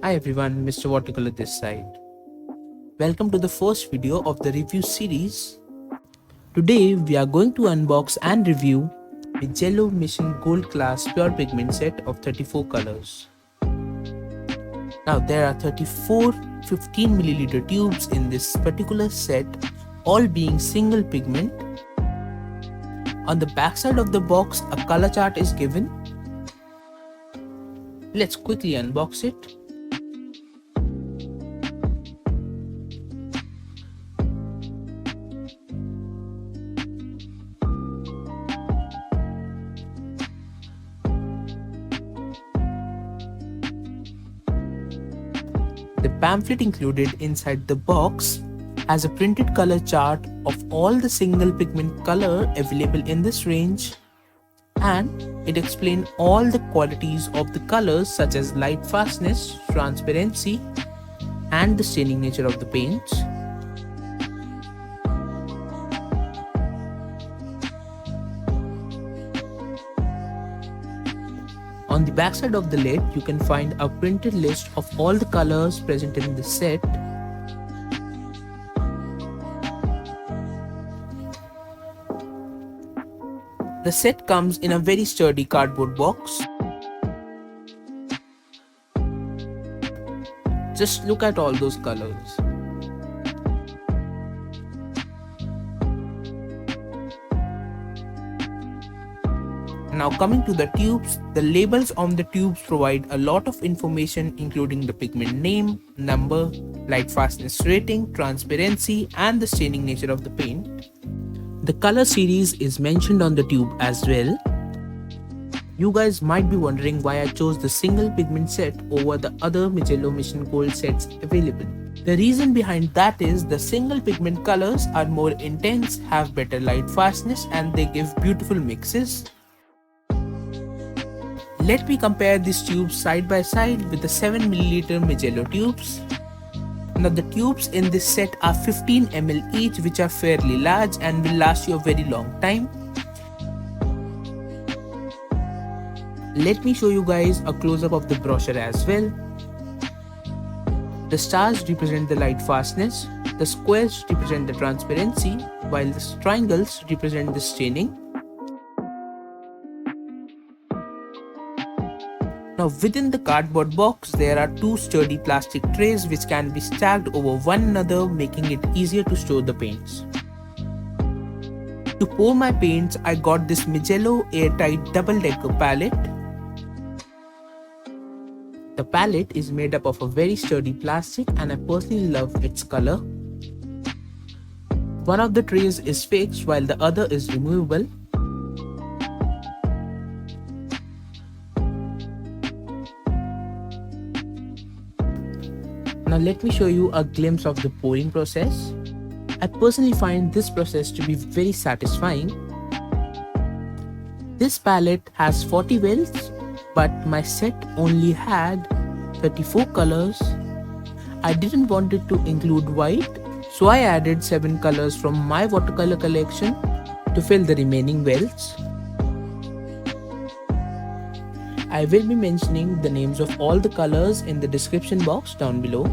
Hi everyone, Mr. Watercolor this side. Welcome to the first video of the review series. Today we are going to unbox and review Mijello Misson Gold Class Pure Pigment set of 34 colors. Now there are 34 15ml tubes in this particular set, all being single pigment. On the backside of the box, a color chart is given. Let's quickly unbox it. The pamphlet included inside the box has a printed color chart of all the single pigment color available in this range, and it explains all the qualities of the colors such as light fastness, transparency, and the staining nature of the paints. On the backside of the lid, you can find a printed list of all the colors present in the set. The set comes in a very sturdy cardboard box. Just look at all those colors. Now coming to the tubes, the labels on the tubes provide a lot of information including the pigment name, number, light fastness rating, transparency, and the staining nature of the paint. The color series is mentioned on the tube as well. You guys might be wondering why I chose the single pigment set over the other Mijello Misson Gold sets available. The reason behind that is the single pigment colors are more intense, have better light fastness, and they give beautiful mixes. Let me compare these tubes side by side with the 7ml Mijello tubes. Now the tubes in this set are 15ml each, which are fairly large and will last you a very long time. Let me show you guys a close-up of the brochure as well. The stars represent the light fastness, the squares represent the transparency, while the triangles represent the staining. Now within the cardboard box, there are two sturdy plastic trays which can be stacked over one another, making it easier to store the paints. To pour my paints, I got this Mijello Airtight double-decker palette. The palette is made up of a very sturdy plastic and I personally love its color. One of the trays is fixed while the other is removable. Now let me show you a glimpse of the pouring process. I personally find this process to be very satisfying. This palette has 40 wells, but my set only had 34 colors. I didn't want it to include white, so I added 7 colors from my watercolor collection to fill the remaining wells. I will be mentioning the names of all the colors in the description box down below.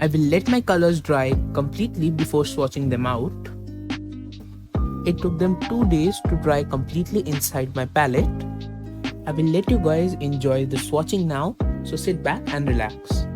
I will let my colors dry completely before swatching them out. It took them 2 days to dry completely inside my palette. I will let you guys enjoy the swatching now, so sit back and relax.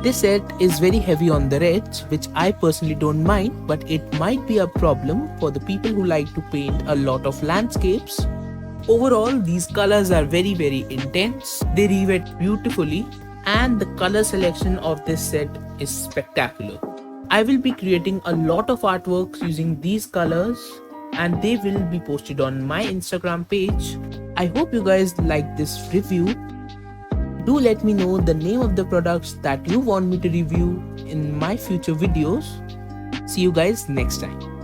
This set is very heavy on the reds, which I personally don't mind, but it might be a problem for the people who like to paint a lot of landscapes. Overall, these colors are very intense, they rewet beautifully, and the color selection of this set is spectacular. I will be creating a lot of artworks using these colors and they will be posted on my Instagram page. I hope you guys like this review. Do let me know the name of the products that you want me to review in my future videos. See you guys next time.